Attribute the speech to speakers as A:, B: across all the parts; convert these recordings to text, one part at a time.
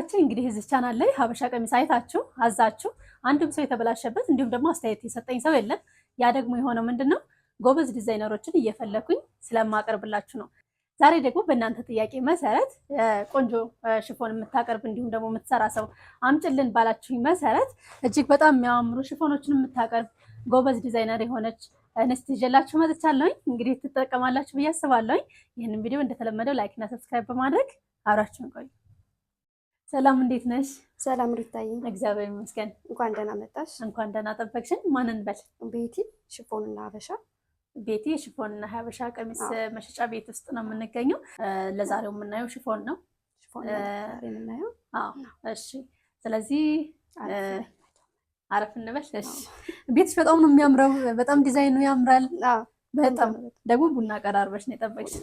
A: ተመልካቾቼ እንግዲህ እዚህ ቻናል ላይ ሀበሻ ቀሚስ አይታችሁ አዛችሁ አንድም ሰው የተበላሸበት እንዲሁም ደግሞ አስተያየት የሰጠኝ ሰው የለም። ያ ደግሞ የሆነው ምንድነው ጎበዝ ዲዛይነሮችን እየፈለኩኝ ስለማቀርብላችሁ ነው። ዛሬ ደግሞ በእናንተ ጥያቄ መሰረት ቆንጆ ሽፎን የምታቀርብ እንዲሁም ደግሞ የምትሰራ ሰው አምጭልን ባላችሁኝ መሰረት እጅግ በጣም የሚያማምሩ ሽፎኖችን የምታቀርብ ጎበዝ ዲዛይነር የሆነች እንስት ይዤላችሁ መጥቻለሁኝ። እንግዲህ ትጠቀማላችሁ ብዬ አስባለሁኝ። ይህንን ቪዲዮ እንደተለመደው ላይክ እና ሰብስክራይብ በማድረግ አብራችሁን ቆዩ። ሰላም እንዴት ነሽ?
B: ሰላም ሩታዬ፣
A: እግዚአብሔር ይመስገን።
B: እንኳን ደህና መጣሽ።
A: እንኳን ደህና ጠበቅሽን። ማን እንበል?
B: ቤቲ ሽፎንና ሀበሻ።
A: ቤቲ ሽፎንና ሀበሻ ቀሚስ መሸጫ ቤት ውስጥ ነው የምንገኘው። ለዛሬው የምናየው ሽፎን ነው።
B: ሽፎን የምናየው።
A: አዎ፣ እሺ። ስለዚህ አረፍ እንበል። እሺ። ቤትሽ በጣም ነው የሚያምረው። በጣም ዲዛይኑ ያምራል። በጣም ደግሞ ቡና ቀራርበሽ ነው የጠበቅሽ።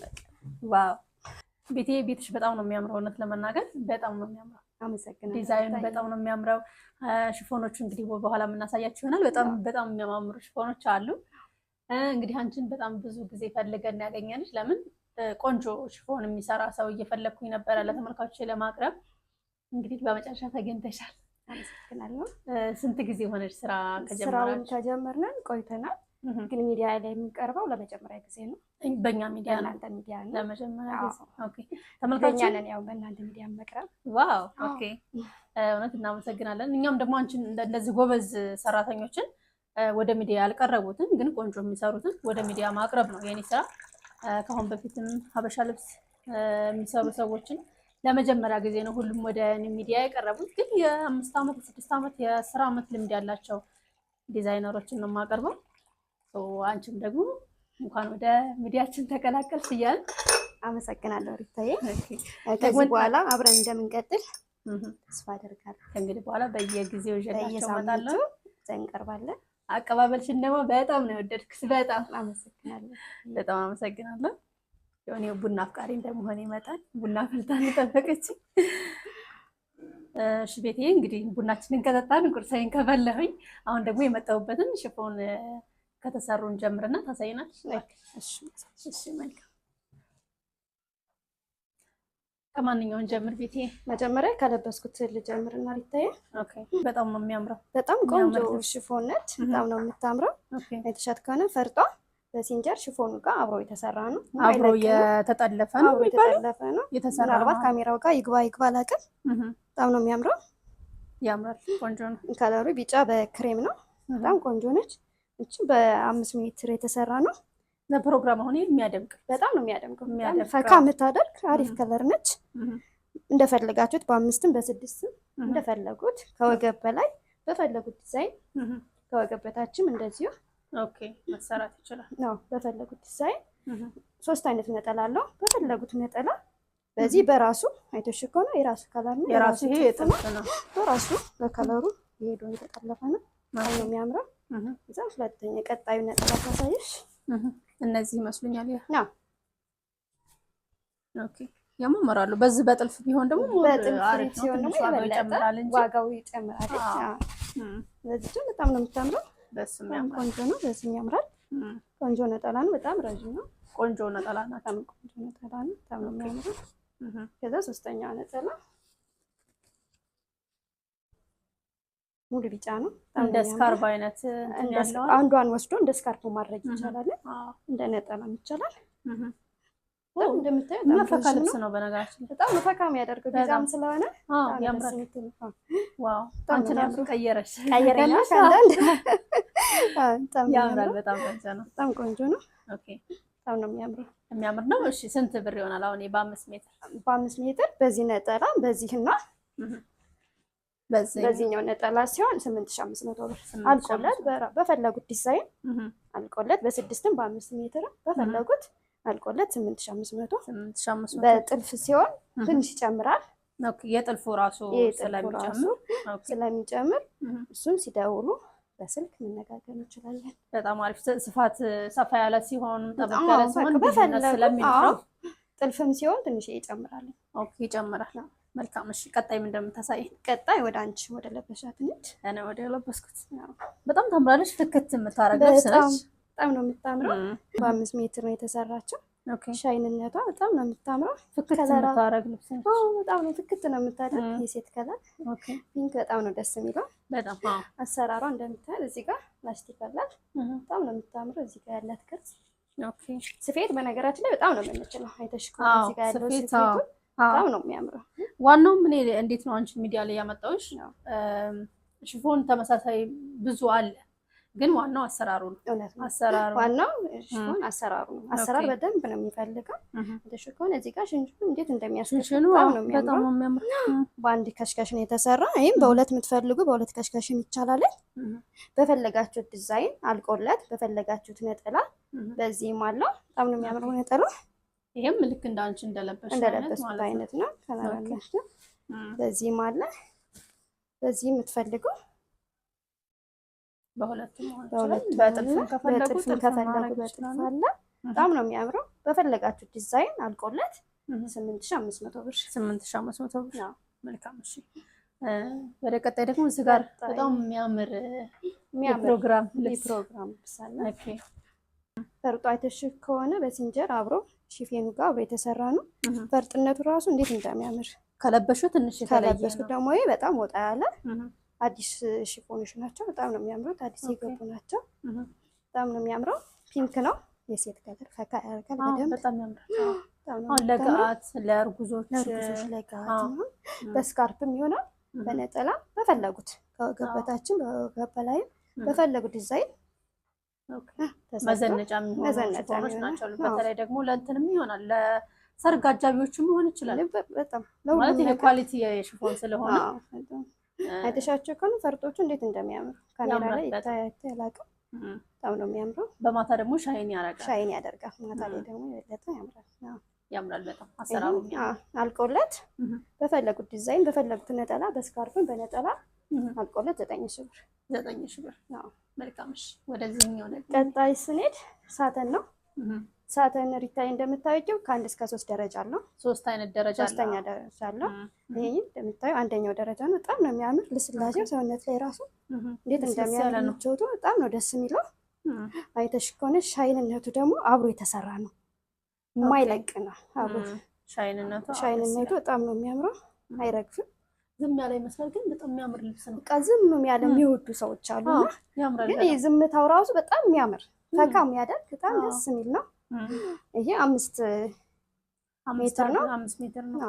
A: ዋው ቤቴ፣ ቤትሽ በጣም ነው የሚያምረው። እውነት ለመናገር በጣም ነው የሚያምረው።
B: አመሰግናለሁ።
A: ዲዛይኑ በጣም ነው የሚያምረው። ሽፎኖቹ እንግዲህ በኋላ የምናሳያችሁ ይሆናል። በጣም የሚያማምሩ ሽፎኖች አሉ። እንግዲህ አንቺን በጣም ብዙ ጊዜ ፈልገን ያገኘንሽ ለምን ቆንጆ ሽፎን የሚሰራ ሰው እየፈለግኩኝ ነበረ ለተመልካቾች ለማቅረብ። እንግዲህ በመጨረሻ ተገኝተሻል።
B: አመሰግናለሁ።
A: ስንት ጊዜ ሆነች ስራ ከጀመራችሁ?
B: ስራውን ከጀመርነን ቆይተናል፣ ግን ሚዲያ ላይ የሚቀርበው ለመጀመሪያ ጊዜ ነው።
A: በእኛ ሚዲያ ነው?
B: በእናንተ ሚዲያ ነው
A: ለመጀመሪያ ጊዜ። ኦኬ።
B: ተመልካቾች ነን ያው በእናንተ ሚዲያ መቅረብ።
A: ዋው ኦኬ። እውነት እናመሰግናለን። እኛም ደግሞ አንቺን እንደዚህ ጎበዝ ሰራተኞችን ወደ ሚዲያ ያልቀረቡትን ግን ቆንጆ የሚሰሩትን ወደ ሚዲያ ማቅረብ ነው የኔ ስራ። ከአሁን በፊትም ሀበሻ ልብስ የሚሰሩ ሰዎችን ለመጀመሪያ ጊዜ ነው ሁሉም ወደ ሚዲያ የቀረቡት። ግን የ5 ዓመት የ6 ዓመት የ10 ዓመት ልምድ ያላቸው ዲዛይነሮችን ነው የማቀርበው። አንቺም ደግሞ እንኳን ወደ ሚዲያችን ተቀላቀልሽ እያልን
B: አመሰግናለሁ ሪታዬ። ከዚህ በኋላ አብረን እንደምንቀጥል ተስፋ አደርጋለሁ።
A: ከእንግዲህ በኋላ በየጊዜው ይዤላችሁ እመጣለሁ፣
B: እንቀርባለን።
A: አቀባበልሽን ደግሞ በጣም ነው የወደድኩት። በጣም
B: አመሰግናለሁ።
A: በጣም አመሰግናለሁ። የሆነ ቡና አፍቃሪ እንደመሆን ይመጣል። ቡና ፈልታን ጠበቀች። እሺ ቤቴ፣ እንግዲህ ቡናችንን ከጠጣን ቁርሳዬን ከበላሁኝ አሁን ደግሞ የመጣሁበትን ሽፎን ከተሰሩን ጀምርና ታሳይናል። እሺ መልካም። ከማንኛውን ጀምር ቤቴ?
B: መጀመሪያ ከለበስኩት ልጀምርና ሪታዬ።
A: ኦኬ። በጣም ነው የሚያምረው።
B: በጣም ቆንጆ ሽፎን ነች። በጣም ነው የምታምረው። የተሻት ከሆነ ፈርጧ በሲንጀር ሽፎኑ ጋር አብሮ የተሰራ ነው።
A: አብሮ የተጠለፈ ነው።
B: አብሮ የተጠለፈ ነው የተሰራ። ምናልባት ካሜራው ጋር ይግባ አላውቅም። በጣም ነው የሚያምረው።
A: ያምራል። ቆንጆ ነው።
B: ከለሩ ቢጫ በክሬም ነው። በጣም ቆንጆ ነች። እቺ በ5 ሜትር የተሰራ ነው።
A: ለፕሮግራም አሁን የሚያደምቅ
B: በጣም ነው የሚያደምቀው። ፈካ የምታደርግ አሪፍ ከለር ነች። እንደፈለጋችሁት በ5ም በ6ም እንደፈለጉት ከወገብ በላይ በፈለጉት ዲዛይን ከወገብ በታችም እንደዚሁ
A: ኦኬ መሰራት ይችላል።
B: ነው በፈለጉት ዲዛይን 3 አይነት ነጠላ አለው። በፈለጉት ነጠላ በዚህ በራሱ አይተሽ ከሆነ የራሱ ከለር ነው።
A: የራሱ ይሄ የጥልፍ ነው።
B: በራሱ በከለሩ ይሄዶ የተጠለፈ ነው። ማለት ነው የሚያምረው። እዛ ሁለተኛ ቀጣዩ ነጠላ ታሳይሽ።
A: እነዚህ ይመስሉኛል።
B: ነው
A: ኦኬ ያማምራሉ። በዚህ በጥልፍ ቢሆን ደግሞ
B: አሪፍ ሲሆን ደግሞ ይጨምራል እንጂ ዋጋው ይጨምራል። ለዚህ በጣም ነው የምታምረው።
A: በስም
B: ያምራል። ቆንጆ ነው። በስም ያምራል። ቆንጆ ነጠላ ነው። በጣም ረጅም ነው።
A: ቆንጆ ነጠላ ነው።
B: ቆንጆ ነጠላ ነው። በጣም ነው የሚያምረው። ከዛ ሶስተኛ ነጠላ ሙሉ ቢጫ ነው።
A: እንደ ስካርፕ አይነት ያለው
B: አንዷን ወስዶ እንደ ስካርፕ ማድረግ ይቻላል። እንደ ነጠላም ይቻላል። እንደምታዩት
A: መፈካ ልብስ ነው። በነገራችን
B: በጣም መፈካ የሚያደርገው ዲዛይን ስለሆነ
A: ያምራል። ዋው አንቺ ራሱ ቀየረሽ
B: አንዳንድ
A: ያምራል። በጣም ቆንጆ ነው።
B: በጣም ቆንጆ ነው።
A: ኦኬ
B: በጣም ነው የሚያምረው።
A: የሚያምር ነው። እሺ ስንት ብር ይሆናል አሁን? በ5 ሜትር
B: በ5 ሜትር በዚህ ነጠላ በዚህና በዚህኛው ነጠላ ሲሆን 8500 ብር አልቆለት በፈለጉት ዲዛይን አልቆለት። በ6ም በ5 ሜትር በፈለጉት አልቆለት 8500። በጥልፍ ሲሆን ትንሽ ይጨምራል።
A: ኦኬ የጥልፉ ራሱ
B: ስለሚጨምር እሱን ሲደውሉ በስልክ መነጋገር እንችላለን።
A: በጣም አሪፍ። ስፋት ሰፋ ያለ ሲሆን ጠበቅ ያለ ሲሆን ቢዝነስ ስለሚኖረው
B: ጥልፍም ሲሆን ትንሽ ይጨምራል።
A: ኦኬ ይጨምራል። መልካም። እሺ ቀጣይ ምን እንደምታሳይ?
B: ቀጣይ ወደ አንቺ ወደ ለበሻት ነች።
A: እኔ ወደ ለበስኩት። በጣም ታምራለች። ፍክት የምታረገው ስለች
B: በጣም ነው የምታምረው። በ5 ሜትር ነው የተሰራችው።
A: ኦኬ
B: ሻይንነቷ በጣም ነው የምታምረው።
A: ፍክት የምታረግ ልብስ ነች።
B: በጣም ነው ፍክት ነው የምታደርግ የሴት ከለር።
A: ኦኬ
B: ፒንክ በጣም ነው ደስ የሚለው።
A: በጣም
B: አሰራሯ እንደምታያል እዚህ ጋር ላስቲክ አላት። በጣም ነው የምታምረው። እዚህ ጋር ያላት ቅርጽ
A: ኦኬ
B: ስፌት በነገራችን ላይ በጣም ነው የምንችለው። አይተሽ ከሆነ እዚህ ጋር ያለው ስፌቱ በጣም ነው የሚያምረው።
A: ዋናው ምን እንዴት ነው አንቺ ሚዲያ ላይ ያመጣውሽ? ሽፎን ተመሳሳይ ብዙ አለ፣ ግን ዋናው አሰራሩ ነው።
B: እውነት ነው።
A: አሰራሩ
B: ዋናው ሽፎን አሰራሩ ነው። አሰራር በደንብ ነው የሚፈልገው። አይተሽ ከሆነ እዚህ ጋር ሽንሽኑ እንዴት እንደሚያስከሽኑ በጣም ነው የሚያምረው። በአንድ ከሽከሽ ነው የተሰራ። ይሄም በሁለት የምትፈልጉ በሁለት ከሽከሽም ይቻላል። በፈለጋችሁት ዲዛይን አልቆለት በፈለጋችሁት ነጠላ በዚህም አለው። በጣም ነው የሚያምረው ነጠላ።
A: ይሄም ልክ እንዳንቺ እንደለበስኩት
B: አይነት ነው። ከላላሽ በዚህም አለ። በዚህ የምትፈልጉ
A: በሁለቱም
B: በጥልፍም ከፈለጉ በጥልፍ አለ። በጣም ነው የሚያምረው። በፈለጋችሁ ዲዛይን አልቆለት 8500 ብር። 8500 ብር።
A: መልካም። እሺ ወደ ቀጣይ ደግሞ እዚህ ጋር በጣም የሚያምር ፕሮግራም ልብስ አለ። ኦኬ
B: ፈርጦ አይተሽ ከሆነ በሲንጀር አብሮ ሺፌኑ ጋር አብሮ የተሰራ ነው። ፈርጥነቱ ራሱ እንዴት እንደሚያምር
A: ከለበሹ ትንሽ
B: ከለበሱ ደግሞ ይሄ በጣም ወጣ ያለ አዲስ ሽፎኖች ናቸው። በጣም ነው የሚያምሩት። አዲስ የገቡ ናቸው። በጣም ነው የሚያምረው። ፒንክ ነው የሴት ከለር ፈካ ያደርጋል በደንብ
A: በጣም ያምራል። አሁን ለጋት ለእርጉዞች
B: ለጋት ነው። በስካርፕም ይሆናል በነጠላ በፈለጉት ከወገበታችን ከወገብ በላይም በፈለጉት ዲዛይን
A: መዘነጫ የሚሆኑ ናቸው። በተለይ ደግሞ ለእንትንም ይሆናል ለሰርግ አጃቢዎችም ሊሆን ይችላል።
B: በጣም
A: ማለት ይሄ ኳሊቲ የሽፎን ስለሆነ
B: አይተሻቸው ከሆነ ፈርጦቹ እንዴት እንደሚያምሩ ካሜራ ላይ ይታያል። በጣም ነው የሚያምረው።
A: በማታ ደግሞ ሻይን
B: ያደርጋል። ማታ ላይ ደግሞ የበለጠ
A: ያምራል በጣም አሰራሩ
B: አልቆለት በፈለጉት ዲዛይን በፈለጉት ነጠላ በስካርፍን በነጠላ አልቆለት 9000 ብር።
A: 9000 ብር። መልካም። እሺ ወደዚህኛው ነገር
B: ቀጣይ ስንሄድ ሳተን ነው። ሳተን ሪታይ እንደምታዩው ከ1 እስከ 3 ደረጃ አለው።
A: 3 አይነት ደረጃ አለው።
B: 3ኛ ደረጃ አለው። ይሄ እንደምታዩ አንደኛው ደረጃ ነው። በጣም ነው የሚያምር። ልስላሴው ሰውነት ላይ ራሱ እንዴት እንደሚያምር ነው። በጣም ነው ደስ የሚለው። አይተሽ ከሆነ ሻይንነቱ ደግሞ አብሮ የተሰራ ነው። የማይለቅ ነው። አብሮ ሻይንነቱ በጣም ነው የሚያምረው። አይረግፍም።
A: ዝም ያለ ይመስላል፣ ግን በጣም የሚያምር ልብስ ነው።
B: በቃ ዝም ያለ የሚወዱ ሰዎች አሉ። ግን ዝምታው ራሱ በጣም የሚያምር ፈካ የሚያደርግ በጣም ደስ የሚል ነው። ይሄ 5 ሜትር ነው።
A: 5 ሜትር ነው።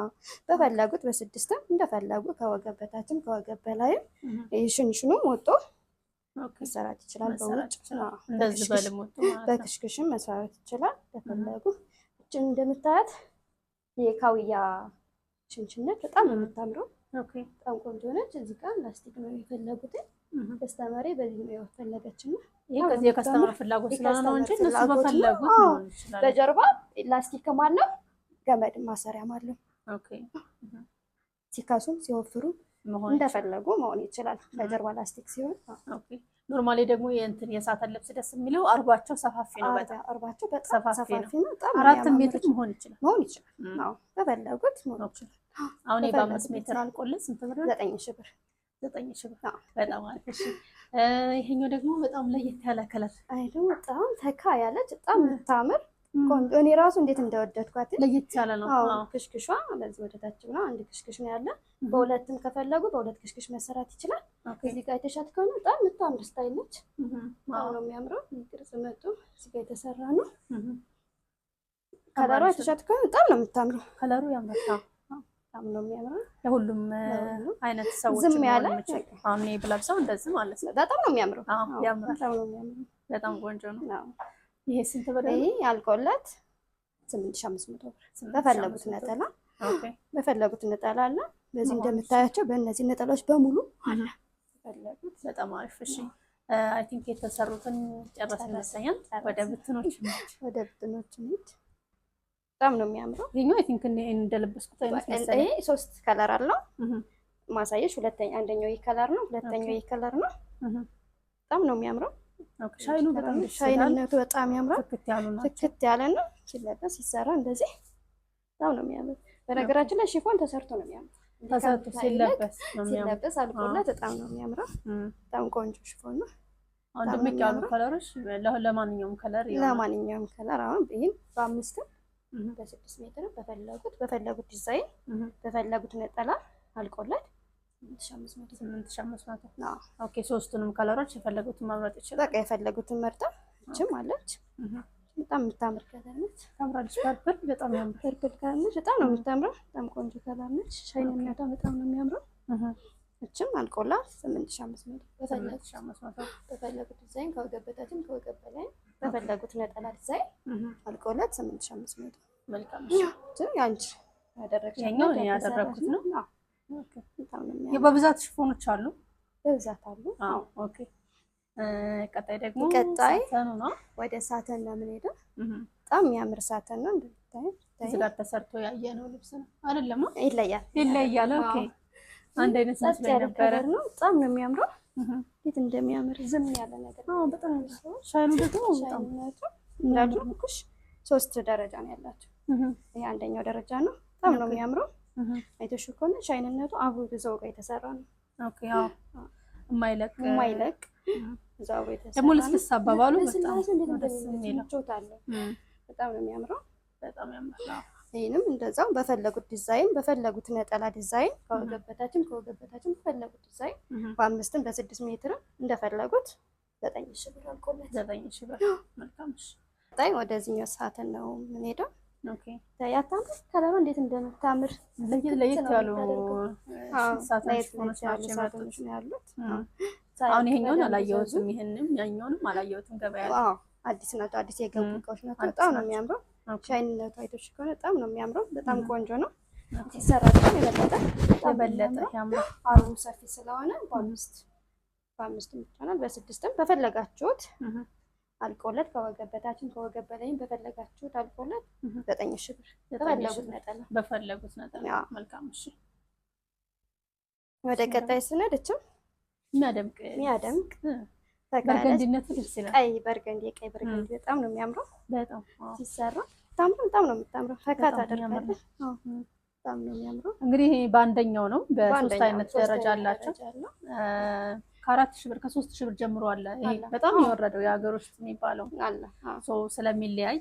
B: በፈለጉት በ6ም እንደፈለጉ ከወገብ በታችም ከወገብ በላይም ሽንሽኑም ወጦ መሰራት ይችላል። በውጭ
A: እንደዚህ በልሞት
B: በክሽክሽም መሰራት ይችላል። በፈለጉ እቺ እንደምታያት የካውያ ሽንሽነት በጣም ነው የምታምረው። በጣም ቆንጆ ነች። እዚህ ጋር ላስቲክ ነው የፈለጉት። ከስተመሬ በዚህ ነው የፈለገችው።
A: ይሄ ከዚህ የከስተመር ፍላጎት ስለሆነ ነው እንጂ እነሱ በፈለጉት ነው ይችላል።
B: በጀርባ ላስቲክም አለው ገመድ ማሰሪያም አለው። ሲካሱም ሲወፍሩ እንደፈለጉ መሆን ይችላል። በጀርባ ላስቲክ ሲሆን
A: ኖርማሊ ደግሞ የእንትን የሳተን ልብስ ደስ የሚለው አርባቸው ሰፋፊ ነው። በጣም
B: አርባቸው በጣም ሰፋፊ ነው። በጣም
A: 4 ሜትር መሆን ይችላል።
B: አዎ በፈለጉት መሆን ይችላል።
A: አሁን በ5 ሜትር አልቆለት ስንት ብር ነው?
B: 9000 ብር።
A: 9000 ብር። በጣም አሪፍ። እሺ ይሄኛው ደግሞ በጣም ለየት ያለ ከለር
B: ደግሞ በጣም ተካ ያለች በጣም የምታምር ቆንጆ። እኔ ራሱ እንዴት እንደወደድኳት
A: ለየት ያለ ነው።
B: ክሽክሿ ለዚህ ወደታች ብላ አንድ ክሽክሽ ነው ያለ። በሁለትም ከፈለጉ በሁለት ክሽክሽ መሰራት ይችላል። እዚህ ጋር የተሻት ከሆነ በጣም የምታምር ስታይል ነች። በጣም ነው የሚያምረው። ቅርጽ መጡ እዚህ ጋር የተሰራ ነው። ከለሯ የተሻት ከሆነ በጣም ነው የምታምረው።
A: ከለሩ ያምራል።
B: በጣም ነው የሚያምረው።
A: ለሁሉም አይነት ሰዎች
B: ዝም ያለ
A: አሁን እኔ ብለብሰው እንደዚህ ማለት ነው።
B: በጣም ነው የሚያምረው።
A: ያምራል።
B: በጣም ነው የሚያምረው።
A: በጣም ቆንጆ ነው። ይሄ ስንት ብር ነው?
B: ይሄ ያልቆለት 8500 ብር። በፈለጉት ነጠላ በፈለጉት ነጠላ አለ። በዚህ እንደምታያቸው በእነዚህ ነጠላዎች በሙሉ አለ። ፈለጉት።
A: በጣም አሪፍ። እሺ አይ ቲንክ የተሰሩትን ጨረስን ይመስለኛል። ወደ ብትኖች
B: እንሂድ። በጣም ነው የሚያምረው።
A: ይሄኛው አይ ቲንክ እንደለበስኩት አይነት መሰለኝ።
B: ይሄ 3 ከለር አለው። ማሳየሽ አንደኛው ይሄ ከለር ነው፣ ሁለተኛው ይሄ ከለር ነው። በጣም ነው የሚያምረው።
A: ሻይኑ በጣም
B: ሻይንነቱ በጣም ያምራል።
A: ፍክት
B: ያለ ነው። ሲለበስ ሲሰራ እንደዚህ በጣም ነው የሚያምር። በነገራችን ላይ ሽፎን ተሰርቶ ነው የሚያምር።
A: ተሰርቶ ሲለበስ
B: አልቆለት በጣም ነው የሚያምረው። በጣም ቆንጆ ሽፎን ነው።
A: አንድ ምቅ ያሉ ከለሮች ለማንኛውም ከለር
B: አሁን ይሄን በ5 በ6 ሜትር በፈለጉት ዲዛይን በፈለጉት ነጠላ አልቆለት
A: 8500። ኦኬ ሶስቱንም ከለሮች የፈለጉትን መምረጥ ይችላል።
B: በቃ የፈለጉትን መርጠው እችም አለች። በጣም የምታምር ከለር ነች።
A: ታምራለች። ፐርፕል በጣም ያምራል።
B: ፐርፕል ከለር ነች። በጣም ነው የምታምረው። በጣም ቆንጆ ከለር ነች። ሻይንነቷ በጣም ነው የሚያምረው። እችም አልቆላት 8500 በፈለጉት ዲዛይን ከወገብ በታችም ከወገብ በላይ በፈለጉት ነጠላ ዲዛይን አልቆላት 8500።
A: መልካም
B: ያንቺ ያደረግሽው
A: የኛው ያደረኩት ነው። በብዛት ሽፎኖች አሉ፣
B: በብዛት አሉ።
A: ኦኬ ቀጣይ ደግሞ
B: ሳተኑ ነው። ወደ ሳተን ነው የምንሄደው። በጣም የሚያምር ሳተን ነው። እንደምታዩት
A: እዚህ ጋር ተሰርቶ ያየነው ልብስ ነው አይደለም?
B: ይለያል።
A: ኦኬ አንድ አይነት መስሎኝ ነበረ
B: ነው። በጣም ነው የሚያምረው። እንዴት እንደሚያምር ዝም ያለ ነገር ነው።
A: በጣም ሻይኑ ደግሞ በጣም
B: እንዳልኩሽ 3 ደረጃ ነው ያላቸው። ይሄ አንደኛው ደረጃ ነው። በጣም ነው የሚያምረው። አይተሽ ከሆነ ሻይንነቱ አብሮ በዛው ጋር የተሰራ ነው።
A: ኦኬ አዎ የማይለቅ
B: እዛው ጋር የተሰራ
A: ደግሞ ልስልስ አባባሉ በጣም
B: ደስ የሚለው በጣም ነው የሚያምረው።
A: በጣም ያምራል።
B: ይሄንም እንደዛው በፈለጉት ዲዛይን በፈለጉት ነጠላ ዲዛይን ከወገብ በታችም በፈለጉት ዲዛይን በ5 በ6 ሜትር እንደፈለጉት 9000 ብር አልቆለት
A: 9000 ብር። መልካም እሺ።
B: ታይ ወደዚህኛው ሳተን ነው የምንሄደው።
A: ኦኬ
B: ታያታም ከለሩ እንዴት እንደምታምር
A: ለየት ያሉ ሳተኖች ነው ያሉት። አሁን ይሄኛውን አላየሁትም፣ ይሄንም ያኛውንም አላየሁትም ገበያ ላይ።
B: አዲስ ናቸው፣ አዲስ የገቡ እቃዎች ናቸው። በጣም ነው የሚያምረው። ሻይንነቱ አይተሽ ከሆነ በጣም ነው የሚያምረው። በጣም ቆንጆ ነው። ሲሰራ ደግሞ የበለጠ
A: ያምራል።
B: አሩ ሰፊ ስለሆነ በ5 ይቻላል፣ በ6 በፈለጋችሁት አልቆለት ከወገብ በታችን ከወገብ በላይም በፈለጋችሁት አልቆለት 9000 ብር
A: በፈለጉት ነጠላ። መልካም እሺ።
B: ወደ ቀጣይ ስንሄድ እችም የሚያደምቅ
A: በርገንዲነቱ ደስ ይላል።
B: ቀይ በርገንዲ በጣም ነው የሚያምረው።
A: በጣም
B: ሲሰራ በጣም ነው የምታምረው። ፈካ ታደርጋለች። በጣም ነው የሚያምረው።
A: እንግዲህ በአንደኛው ነው። በ3 አይነት ደረጃ አላቸው። ከ4000 ብር ከ3000 ብር ጀምሮ አለ። ይሄ በጣም የወረደው የሀገር ውስጥ የሚባለው
B: አለ።
A: ስለሚለያይ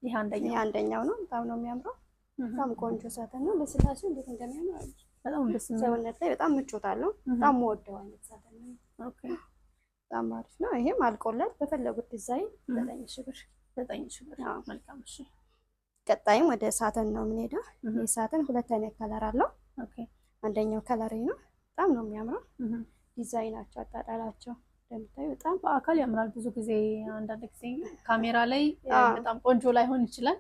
A: ይሄ
B: አንደኛው ነው። በጣም ነው የሚያምረው። በጣም ቆንጆ ሳተን ነው። ለስላሴው እንዴት እንደሚያምር
A: በጣም ደስ የሚል
B: ሰውነት ላይ በጣም ምቾት አለው። በጣም ወደው አይነት ሳተን ነው።
A: ኦኬ
B: በጣም አሪፍ ነው። ይሄም አልቆለት በፈለጉት ዲዛይን 9000 ብር።
A: መልካም እሺ።
B: ቀጣይም ወደ ሳተን ነው የምንሄደው። ይሄ ሳተን 2 አይነት ከለር አለው።
A: ኦኬ
B: አንደኛው ከለር ነው። በጣም ነው የሚያምረው። ዲዛይናቸው አጣጣላቸው እንደምታዩ በጣም
A: በአካል ያምራል። ብዙ ጊዜ አንዳንድ ጊዜ ካሜራ ላይ በጣም ቆንጆ ላይሆን ይችላል።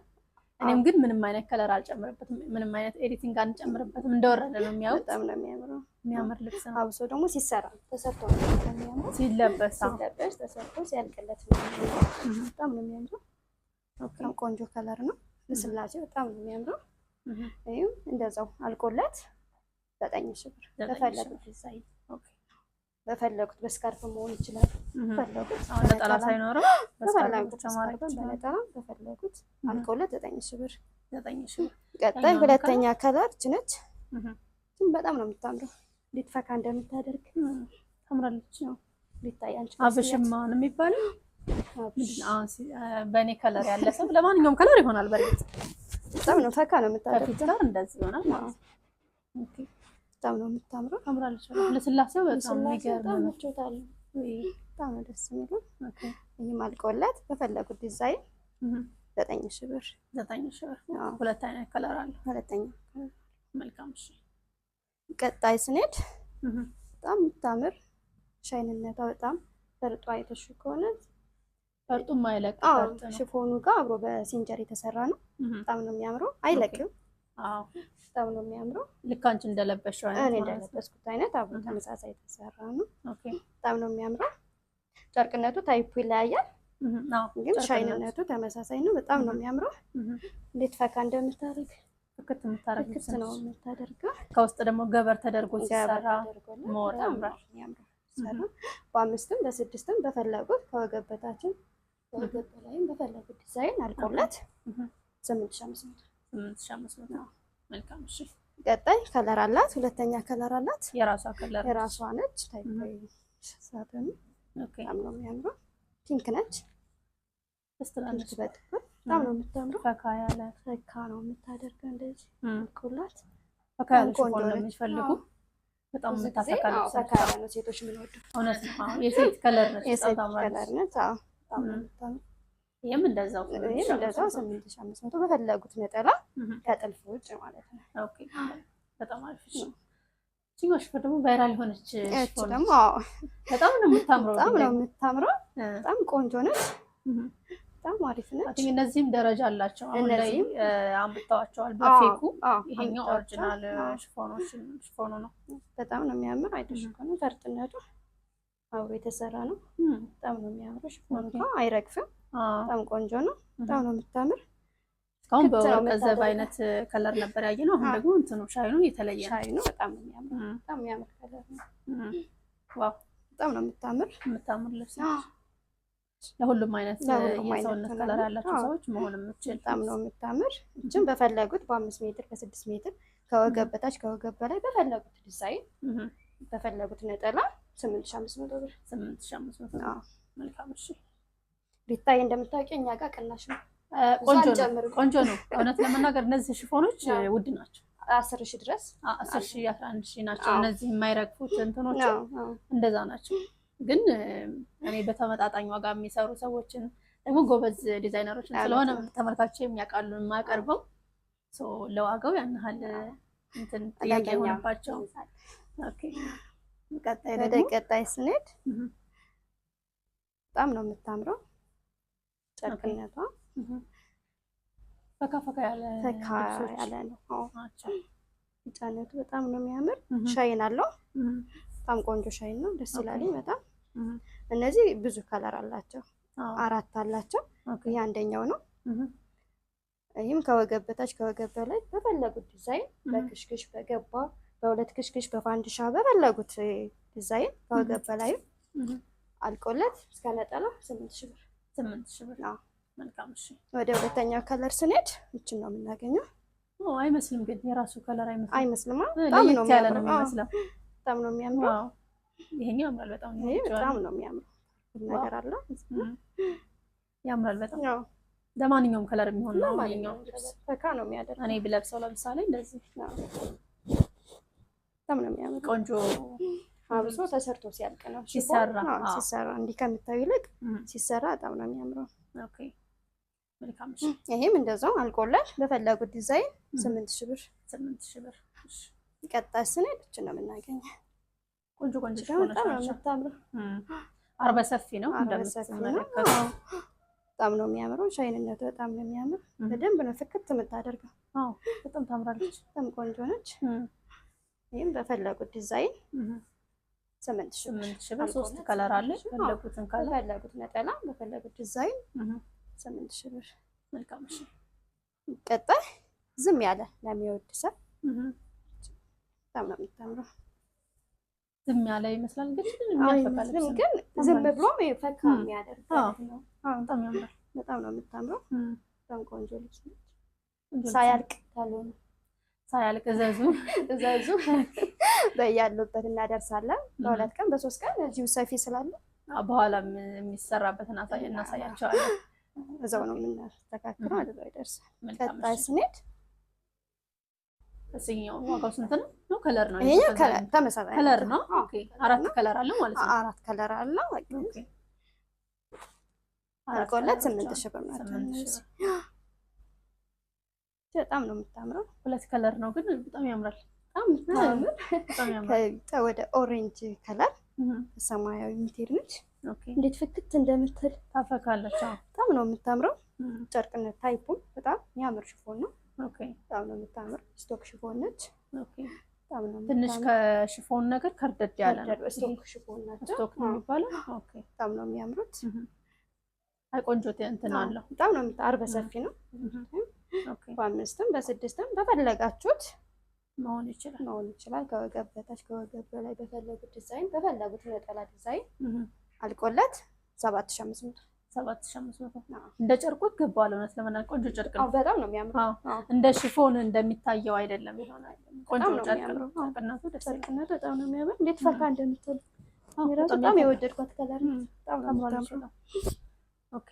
A: እኔም ግን ምንም አይነት ከለር አልጨምርበትም፣ ምንም አይነት ኤዲቲንግ አንጨምርበትም። እንደወረደ ነው የሚያዩት።
B: በጣም ነው የሚያምረው።
A: የሚያምር ልብስ ነው።
B: አብሶ ደግሞ ሲሰራ ተሰርቶ ነው የሚያምረው።
A: ሲለበስ
B: ተሰርቶ ሲያልቅለት ነው በጣም ነው የሚያምረው። በጣም ቆንጆ ከለር ነው። ልስላሴው በጣም ነው የሚያምረው። ይሄም እንደዛው አልቆለት 9000 ብር በፈለጉት ዲዛይን በፈለጉት በስካርፍ መሆን ይችላል። በፈለጉት
A: ነጠላ ሳይኖረው
B: በፈለጉት በፈለጉት አልቆለት 9000 ብር።
A: 9000 ብር።
B: ቀጣይ ሁለተኛ ከለር ነች። በጣም ነው የምታምረው። እንዴት ፈካ እንደምታደርግ
A: ታምራለች። ነው
B: ሊታይ አንቺ
A: አብሽማ ነው የሚባለው። በእኔ ከለር ያለ ሰው ለማንኛውም ከለር ይሆናል። በርግጥ
B: በጣም ነው ፈካ ነው የምታደርገው።
A: እንደዚህ ይሆናል ማለት ነው። ኦኬ
B: በጣም ነው የምታምረው።
A: ታምራለች። ለስላሴው በጣም የሚገርም ነው።
B: በጣም ነው ደስ የሚለው። ኦኬ ይሄም አልቆለት በፈለጉት ዲዛይን 9000 ብር።
A: 9000 ብር። 2 አይነት ከለር አለ።
B: ሁለተኛ
A: መልካም እሺ።
B: ቀጣይ ስንሄድ በጣም የምታምር ሻይንነቷ በጣም ፈርጧ አይተሽ ከሆነ
A: ፈርጡ ማይለቅ
B: ፈርጥ ነው። ሽፎኑ ጋር አብሮ በሲንጀር የተሰራ ነው። በጣም ነው የሚያምረው። አይለቅም።
A: አዎ
B: በጣም ነው የሚያምረው።
A: ልክ አንቺ እንደለበሽው አይነት
B: እኔ እንደለበስኩት አይነት አብሮ ተመሳሳይ የተሰራ ነው።
A: ኦኬ
B: በጣም ነው የሚያምረው። ጨርቅነቱ ታይፑ ይለያያል፣ ግን ሻይንነቱ ተመሳሳይ ነው። በጣም ነው የሚያምረው። እንዴት ፈካ እንደምታደርግ ፍክት ነው የምታደርገው።
A: ከውስጥ ደግሞ ገበር ተደርጎ ሲሰራ ሞር ያምራል።
B: በ5 በ6 በፈለጉት ከወገብ በታችን ከወገብ በላይም በፈለጉት ዲዛይን አልቆለት 8500 ነው።
A: መልካም እሺ።
B: ቀጣይ ከለር አላት። ሁለተኛ ከለር አላት።
A: የራሷ
B: ነች። ታይፕ ሳተን በጣም ነው የሚያምረው። ፒንክ ነች።
A: ስትላንች
B: በጣም ነው የምታምረው።
A: ፈካ ያለ
B: ፈካ ነው የምታደርገው እንደዚህ ኩላት
A: ፈካ ያለ ሽፎን ለሚፈልጉ በጣም የምታፈካ ልብስ
B: ፈካ ያለ ነው ሴቶች የምንወደው።
A: እውነት ነው። የሴት ከለር ነች።
B: የሴት ከለር ነች። በጣም ነው የምታምረው።
A: ይሄም እንደዛው
B: 8500 በፈለጉት ነጠላ ከጥልፍ ውጭ ማለት ነው።
A: ኦኬ በጣም አሪፍ ነው። እቺ ሽፎን ደግሞ ቫይራል ሆነች። ሽፎን
B: ደግሞ
A: በጣም ነው የምታምረው።
B: በጣም ነው የምታምረው። በጣም ቆንጆ ነች። በጣም አሪፍ ነች።
A: አይ እነዚህም ደረጃ አላቸው። አሁን ላይ አምጥተዋቸዋል በፌኩ። ይሄኛው ኦሪጂናል ሽፎኑ ነው።
B: በጣም ነው የሚያምር። አይተሽ ከሆነ ፈርጥነቱ አብሮ የተሰራ ነው። በጣም ነው የሚያምረው። ሽፎኑ አይረግፍም። በጣም ቆንጆ ነው። በጣም ነው የምታምር።
A: እስካሁን በወርቀ ዘብ አይነት ከለር ነበር ያየነው። አሁን ደግሞ እንትኑ ሻይኑ የተለየ ነው።
B: ሻይኑ በጣም ነው የሚያምር። በጣም የሚያምር ከለር ነው።
A: ዋው
B: በጣም ነው የምታምር
A: ልብስ ነች። ለሁሉም አይነት የሰውነት ከለር ያላቸው ሰዎች መሆን የምትችል
B: በጣም ነው የምታምር። እችን በፈለጉት በ5 ሜትር በ6 ሜትር ከወገብ በታች ከወገብ በላይ በፈለጉት ዲዛይን በፈለጉት ነጠላ 8500 ብር።
A: 8500 መልካም። እሺ
B: ሪታይ እንደምታውቂው እኛ ጋር ቅናሽ ነው።
A: ቆንጆ ነው። እውነት ለመናገር እነዚህ ሽፎኖች ውድ ናቸው።
B: 10,000 ድረስ
A: 10,000 11,000 ናቸው። እነዚህ የማይረግፉት እንትኖች እንደዛ ናቸው። ግን እኔ በተመጣጣኝ ዋጋ የሚሰሩ ሰዎችን ደግሞ ጎበዝ ዲዛይነሮችን ስለሆነ ተመልካቾች የሚያውቃሉ የማቀርበው ለዋጋው ያን ያህል እንትን ጥያቄ ሆነባቸው። ኦኬ
B: ቀጣይ ስንሄድ በጣም ነው የምታምረው። ጨርቅነቷ
A: ፈካ ያለ
B: ነው። ጫነቱ በጣም ነው የሚያምር። ሻይን አለው። በጣም ቆንጆ ሻይን ነው። ደስ ይላል በጣም። እነዚህ ብዙ ከለር አላቸው። 4 አላቸው። ይሄ አንደኛው ነው። ይህም ከወገብ በታች ከወገብ በላይ በፈለጉት ዲዛይን በክሽክሽ በገባ በሁለት ክሽክሽ በፋንዲሻ በፈለጉት ዲዛይን ከወገብ በላይ አልቆለት እስከ ነጠላ 8,000 ብር።
A: 8,000 ብር። መልካም። እሺ
B: ወደ ሁለተኛው ከለር ስንሄድ እችን ነው የምናገኘው።
A: አይመስልም ግን የራሱ ከለር
B: አይመስልም።
A: በጣም ነው የሚመስለው።
B: በጣም ነው የሚያምረው።
A: ይሄኛው ያምራል በጣም ነው።
B: ይሄ በጣም ነው የሚያምረው ነገር አለው።
A: ያምራል በጣም። ለማንኛውም ከለር የሚሆን ነው።
B: ማንኛውም ፈካ ነው የሚያደርገው።
A: እኔ ብለብሰው ለምሳሌ እንደዚህ
B: በጣም ነው የሚያምረው።
A: ቆንጆ
B: አብሶ ተሰርቶ ሲያልቅ ነው ሲሰራ እንዲህ ከምታዩ ይልቅ ሲሰራ በጣም ነው የሚያምረው።
A: ኦኬ መልካም።
B: ይሄም እንደዛው አልቆላል በፈለጉት ዲዛይን 8,000 ብር።
A: 8,000 ብር።
B: ቀጣይ ስንሄድ እችን ነው የምናገኘው።
A: ቆንጆ
B: በጣም ነው የምታምረው።
A: አርበ ሰፊ ነው እንደምትመለከቱ።
B: በጣም ነው የሚያምረው። ሻይንነቱ በጣም ነው የሚያምር። በደንብ ነው ፍክት የምታደርገው።
A: በጣም ታምራለች።
B: በጣም ቆንጆ ነች። ይህም በፈለጉት ዲዛይን
A: 8,000 ብር። 3 ከለር አለ። ፈለጉትን ከለር
B: በፈለጉት ነጠላ በፈለጉት ዲዛይን 8,000 ብር።
A: መልካም።
B: ቀጣይ ዝም ያለ ለሚወድ ሰው በጣም ነው የምታምረው።
A: ዝም ያለ ይመስላል ግን
B: ዝም ብሎ ፈካ የሚያደርግ ነው።
A: በጣም ያምራል።
B: በጣም ነው የምታምረው። በጣም ቆንጆ ልብስ ነች። ሳያልቅ ካልሆነ
A: ሳያልቅ እዘዙ
B: በያሉበት እናደርሳለን። በ2 ቀን በ3 ቀን እዚሁ ሰፊ ስላለ
A: በኋላም የሚሰራበትን እናሳያቸዋለን።
B: እዛው ነው የምናስተካክለው። አድርገው ይደርሳል። ቀጣይ ስንሄድ
A: እዚህኛው ዋጋው ስንት ነው? ከለር ነው።
B: ይሄ ተመሳሳይ
A: ከለር ነው። ኦኬ 4 ከለር አለ ማለት ነው።
B: 4 ከለር አለ። ኦኬ አልቆለት 8,000 ብር ነው። በጣም ነው የምታምረው።
A: 2 ከለር ነው ግን በጣም ያምራል።
B: በጣም ያምራል። ወደ ኦሬንጅ ከለር ሰማያዊ ሚቴር ነች። እንዴት ፍክት እንደምትል
A: ታፈካለች።
B: በጣም ነው የምታምረው። ጨርቅነት ታይፑን በጣም የሚያምር ሽፎን ነው። በጣም ነው የምታምር። ስቶክ ሽፎን ነች።
A: ትንሽ ከሽፎን ነገር ከርደድ ያለ ነው።
B: ስቶክ ሽፎን ናቸው።
A: ስቶክ ነው የሚባለው።
B: በጣም ነው የሚያምሩት።
A: አይ ቆንጆ እንትን አለው።
B: በጣም ነው አርበ ሰፊ ነው። በ5ም በ6ም በፈለጋችሁት
A: መሆን ይችላል።
B: ከወገብ በታች ከወገብ በላይ በፈለጉት ዲዛይን በፈለጉት ነጠላ ዲዛይን አልቆለት 7,500
A: እንደ ጨርቁ ይገባዋል። እውነት ለመናገር ቆንጆ ጨርቅ ነው።
B: በጣም ነው የሚያምረው።
A: እንደ ሽፎን እንደሚታየው አይደለም። ይሆናል ቆንጆ ጨርቅ ነው።
B: ጨርቅነቱ በጣም ነው የሚያምር። እንዴት ፈካ እንደምትል በጣም የወደድኳት ከለር ነው። በጣም ነው።
A: ኦኬ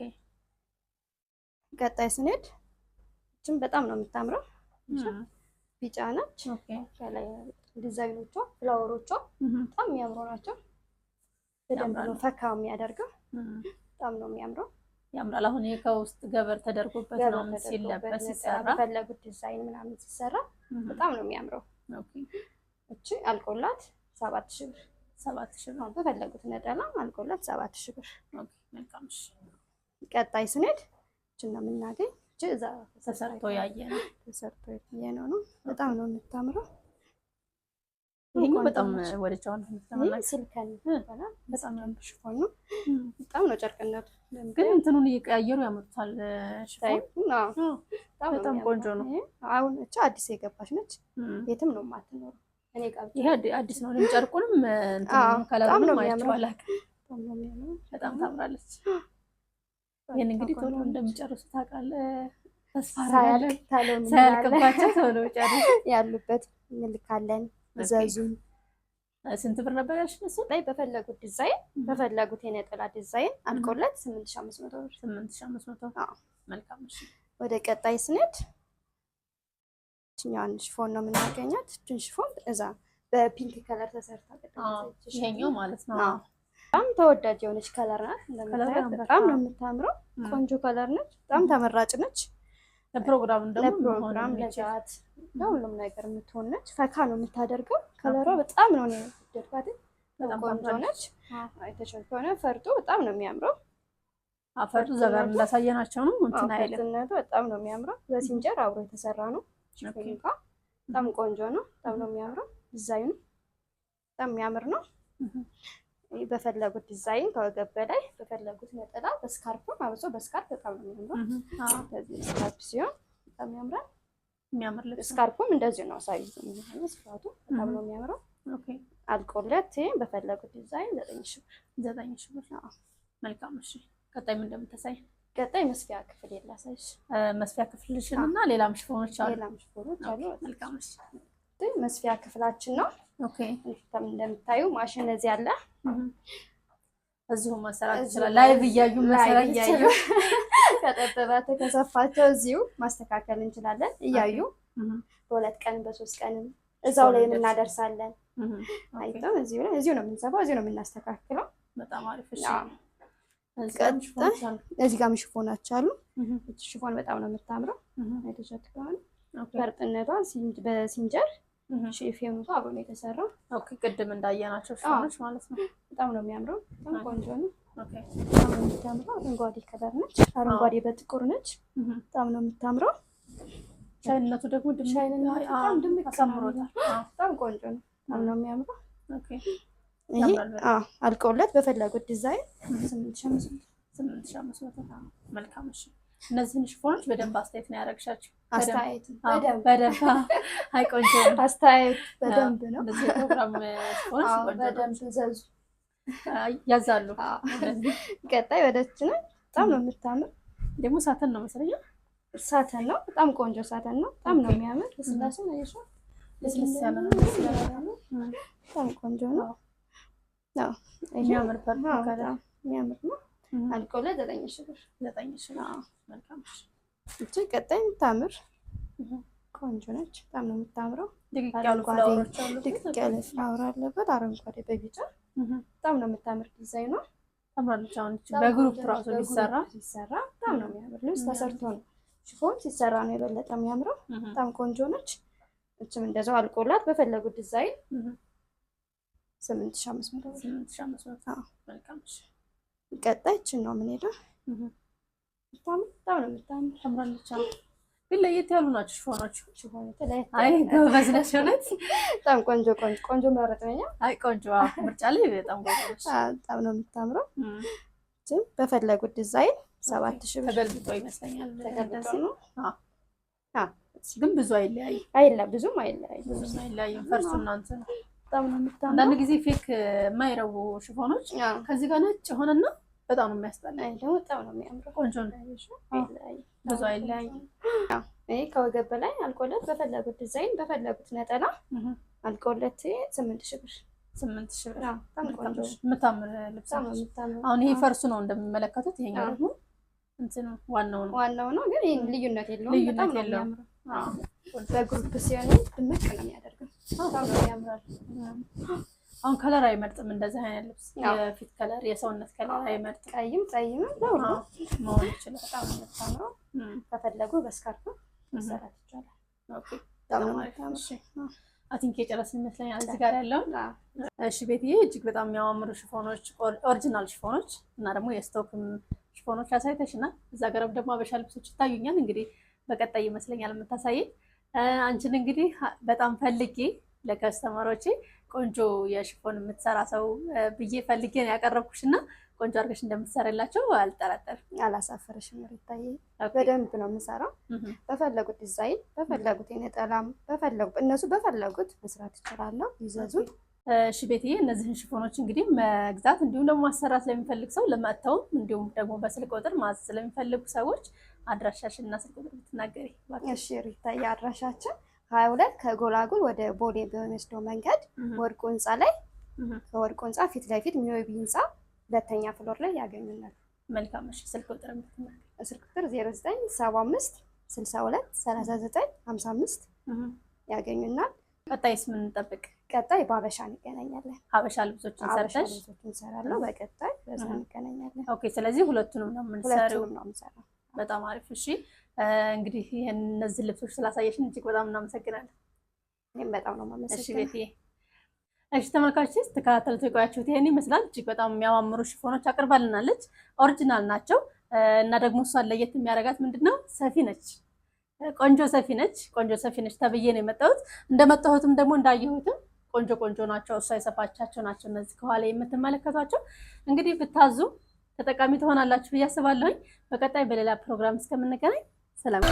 B: ቀጣይ ስንሄድ እችም በጣም ነው የምታምረው። ቢጫ ነች። ከላይ ዲዛይኖቿ ፍላወሮቿ በጣም የሚያምሩ ናቸው። በደንብ ነው ፈካ የሚያደርገው። በጣም ነው የሚያምረው።
A: ያምራል። አሁን ይሄ ከውስጥ ገበር ተደርጎበት ነው ሲለበስ ሲሰራ
B: በፈለጉት ዲዛይን ምናምን ሲሰራ በጣም ነው የሚያምረው። እቺ አልቆላት 7000 ብር።
A: 7000 ብር
B: በፈለጉት ነጠላ አልቆላት 7000 ብር።
A: መልካም።
B: ቀጣይ ስንሄድ እቺ ነው የምናገኝ። እቺ እዛ
A: ተሰርቶ
B: ያየነው ነው። በጣም ነው የምታምረው።
A: ይሄኛው በጣም ወደቻውን
B: ስልከን በጣም ሽፎን ነው። በጣም ነው ጨርቅነቱ።
A: ግን እንትኑን እየቀያየሩ ያመጡታል።
B: ሽፎን
A: በጣም ቆንጆ ነው።
B: አሁን እቺ አዲስ የገባች ነች። የትም ነው የማትኖረው። እኔ ጋር
A: ይሄ አዲስ ነው። ጨርቁንም እንትኑን ከለሩንም አይቼዋለሁ። በጣም ታምራለች። ይሄን እንግዲህ ቶሎ እንደሚጨርሱ ታውቃለህ። ተስፋ አደርጋለሁ። ሳያልቅባቸው ቶሎ ጨርሱ
B: ያሉበት እንልካለን። ዘዙን
A: ስንት ብር ነበር ያልሽ? እሱ
B: ላይ በፈለጉት ዲዛይን በፈለጉት የነጠላ ዲዛይን አልቆለት 8500 ብር።
A: 8500። አዎ መልካም። እሺ
B: ወደ ቀጣይ ስንሄድ እኛን ሽፎን ነው የምናገኛት። እችን ሽፎን እዛ በፒንክ ከለር ተሰርታ
A: ይሄኛው ማለት ነው።
B: በጣም ተወዳጅ የሆነች ከለር ናት። እንደምታዩት በጣም ነው የምታምረው። ቆንጆ ከለር ነች። በጣም ተመራጭ ነች።
A: ለፕሮግራም
B: ለጃት ለሁሉም ነገር የምትሆን ነች። ፈካ ነው የምታደርገው። ከለሯ በጣም ነው የወደድኳት። ቆንጆ ነች። አይተሻል ከሆነ ፈርጡ በጣም ነው የሚያምረው።
A: አፈርጡ ዘጋር እንዳሳየናቸው ነው። እንትን አይደለም
B: በጣም ነው የሚያምረው። በሲንጀር አብሮ የተሰራ ነው። ሽፎንካ በጣም ቆንጆ ነው። በጣም ነው የሚያምረው። ዲዛይኑ በጣም የሚያምር ነው። በፈለጉት ዲዛይን ከወገብ በላይ በፈለጉት ነጠላ በስካርፕ አብሶ በስካርፕ በጣም ነው የሚያምረው። ስለዚህ ስካርፕ ሲሆን በጣም ያምራል።
A: የሚያምር ልብስ
B: ስካርፑም እንደዚህ ነው። ሳይዙ ነው ስፋቱ በጣም ነው የሚያምረው። አልቆለት በፈለጉት ዲዛይን 9000 ብር።
A: 9000 ብር። መልካም። እሺ ቀጣይ ምን እንደምታሳይ?
B: ቀጣይ መስፊያ ክፍል የላሳይሽ።
A: መስፊያ ክፍልሽን እና ሌላም ሽፎኖች አሉ።
B: ሌላም ሽፎኖች አሉ።
A: መልካም። እሺ
B: መስፊያ ክፍላችን ነው። እንደምታዩ ማሽን እዚህ አለ።
A: እዚሁ መሰራት ይችላል። ላይቭ እያዩ መሰራት ይችላል።
B: ከጠበባት ከሰፋቸው እዚሁ ማስተካከል እንችላለን። እያዩ በ2 ቀን በ3 ቀን እዛው ላይ እናደርሳለን። አይተው እዚሁ ነው የምንሰፋው፣ እዚሁ ነው የምናስተካክለው።
A: በጣም አሪፍ። እሺ
B: እዚህ ጋር ሽፎኖች አሉ። እቺ ሽፎን በጣም ነው የምታምረው። አይተሻት ከሆነ ፈርጥነቷ በሲንጀር ሼፌኑ አብሮ ነው የተሰራው።
A: ኦኬ ቅድም እንዳየናቸው ሽፎኖች ማለት ነው።
B: በጣም ነው የሚያምረው። በጣም ቆንጆ ነው። ኦኬ በጣም ነው የምታምረው። አረንጓዴ ከለር ነች። አረንጓዴ በጥቁር ነች። በጣም ነው የምታምረው።
A: ሻይነቱ ደግሞ
B: በጣም ድምቅ አሳምሮታል። በጣም ቆንጆ ነው። በጣም ነው የሚያምረው። ኦኬ ይሄ አልቆለት በፈለጉት ዲዛይን
A: 8500። መልካም። እሺ እነዚህን ሽፎኖች በደንብ አስተያየት ነው ያደረግሻቸው?
B: አስተያየት
A: በደንብ አይ ቆንጆ ነው።
B: አስተያየት በደንብ ነው።
A: እንደዚህ ፕሮግራም ሽፎኖች
B: በደንብ ዘዙ
A: ያዛሉ።
B: ቀጣይ ወደች ነው። በጣም ነው የምታምር።
A: ደግሞ ሳተን ነው መሰለኝ።
B: ሳተን ነው። በጣም ቆንጆ ሳተን ነው። በጣም ነው የሚያምር። ለስላሴ ነው ይሻ
A: ለስላሴ ያለ ነው።
B: በጣም ቆንጆ ነው። አዎ
A: የሚያምር ፐርፈክት
B: የሚያምር ነው። አልቆለት 9000 ብር።
A: 9000 ብር። መልካም።
B: እቺ ቀጣይ የምታምር ቆንጆ ነች። በጣም ነው የምታምረው።
A: ድቅቅ ያሉ ፍላወሮች አሉ።
B: ድቅቅ ያለ ፍላወር አለበት። አረንጓዴ በቢጫ በጣም ነው የምታምር። ዲዛይኗ
A: ታምራለች። አሁን በግሩፕ ራሱ ሲሰራ
B: በጣም ነው የሚያምር። ልብስ ተሰርቶ ነው ሽፎን ሲሰራ ነው የበለጠ የሚያምረው። በጣም ቆንጆ ነች። እችም እንደዛው አልቆላት በፈለጉት ዲዛይን 8500 ብር።
A: 8500። መልካም።
B: ቀጣይ እችን ነው የምንሄደው። በጣም ነው የምታምር።
A: ታምራለች። ግን ለየት ያሉ ናቸው ሽፎኖቹ።
B: አይ
A: ጎበዝ ነሽ እውነት።
B: በጣም ቆንጆ መረጥ ነኝ።
A: አይ ቆንጆ ምርጫ ላይ በጣም ጎበዝ ነሽ።
B: በጣም ነው የምታምረው። በፈለጉት ዲዛይን 7000 ብር።
A: ተገልብጦ ይመስለኛል።
B: ተገልብጦ ነው።
A: ግን ብዙ አይለያይም።
B: ብዙም አይለያይም።
A: ፈርሱ እናንተ ነው።
B: በጣም ነው የምታምረው።
A: አንዳንድ ጊዜ ፌክ የማይረቡ ሽፎኖች ከዚህ ጋር ነጭ ሆነና በጣም ነው የሚያስጠላ።
B: ደግሞ በጣም ነው የሚያምረው።
A: ቆንጆ ነው። ብዙ አይለያይም።
B: ይሄ ከወገብ በላይ አልቆለት በፈለጉት ዲዛይን በፈለጉት ነጠላ አልቆለት 8000 ብር።
A: 8000 ብር።
B: በጣም ቆንጆ
A: የምታምር ልብስ ነው። አሁን ይሄ ፈርሱ ነው እንደሚመለከቱት። ይሄኛው ደግሞ እንትኑ ዋናው
B: ነው ግን ይሄን ልዩነት የለውም። በጣም ነው የሚያምረው። በግሩፕ ሲሆን ድምቅ ነው የሚያደርገው። በጣም ያምራል።
A: አሁን ከለር አይመርጥም እንደዚህ አይነት ልብስ የፊት ከለር የሰውነት ከለር አይመርጥም።
B: ቀይም ነው
A: መሆን ይችላል።
B: በጣም ነው የምታምረው። ከፈለጉ በስካርፍ መሰራት ይቻላል።
A: ኦኬ አይ ቲንክ የጨረስን ይመስለኛል እዚህ ጋር ያለውን። እሺ ቤትዬ እጅግ በጣም የሚያማምሩ ሽፎኖች ኦሪጂናል ሽፎኖች እና ደግሞ የስቶክም ሽፎኖች አሳይተሽናል። እዛ ጋርም ደግሞ አበሻ ልብሶች ይታዩኛል። እንግዲህ በቀጣይ ይመስለኛል የምታሳየኝ። አንቺን እንግዲህ በጣም ፈልጌ ለከስተመሮቼ ቆንጆ የሽፎን የምትሰራ ሰው ብዬ ፈልጌ ነው ያቀረብኩሽ እና ቆንጆ አድርገሽ እንደምትሰራላቸው አልጠራጠርም።
B: አላሳፈረሽም ሩታዬ። በደንብ ነው የምሰራው። በፈለጉት ዲዛይን፣ በፈለጉት የነጠላም እነሱ በፈለጉት መስራት ይችላለሁ። ይዘዙ።
A: እሺ ቤትዬ እነዚህን ሽፎኖች እንግዲህ መግዛት እንዲሁም ደግሞ ማሰራት ለሚፈልግ ሰው ለመጥተውም እንዲሁም ደግሞ በስልክ ቁጥር ማዘዝ ስለሚፈልጉ ሰዎች አድራሻሽን እና ስልክ ቁጥር ብትናገሪ።
B: እሺ ሩታዬ አድራሻችን 22 ከጎላጉል ወደ ቦሌ በሚወስደው መንገድ ወርቁ ህንፃ ላይ ከወርቁ ህንፃ ፊት ለፊት ሚዮቢ ህንፃ 2ኛ ፍሎር ላይ ያገኙናል።
A: መልካም። እሺ ስልክ ቁጥር ብትናገሪ።
B: ስልክ ቁጥር 0975 62 39 55 ያገኙናል።
A: ቀጣይስ ምን እንጠብቅ?
B: ቀጣይ በሀበሻ እንገናኛለን።
A: ሀበሻ ልብሶችን ሰርተሽ
B: እንሰራለሁ። በቀጣይ በዛ እንገናኛለን።
A: ኦኬ። ስለዚህ ሁለቱንም ነው የምንሰራው።
B: በጣም
A: አሪፍ። እሺ እንግዲህ ይሄን እነዚህ ልብሶች ስላሳየሽን እጅግ በጣም እናመሰግናለን።
B: እኔም በጣም ነው የማመሰግነው።
A: እሺ ቤትዬ። እሺ ተመልካቾች ስትከታተሉት የቆያችሁት ይሄን ይመስላል። እጅግ በጣም የሚያማምሩ ሽፎኖች አቅርባልናለች። ኦሪጂናል ናቸው እና ደግሞ እሷን ለየት የሚያደርጋት ምንድነው? ሰፊ ነች። ቆንጆ ሰፊ ነች ተብዬ ነው የመጣሁት። እንደመጣሁትም ደግሞ እንዳየሁትም ቆንጆ ናቸው። እሷ የሰፋቻቸው ናቸው እነዚህ ከኋላ የምትመለከቷቸው። እንግዲህ ብታዙ ተጠቃሚ ትሆናላችሁ ብዬ አስባለሁኝ። በቀጣይ በሌላ ፕሮግራም እስከምንገናኝ ሰላም።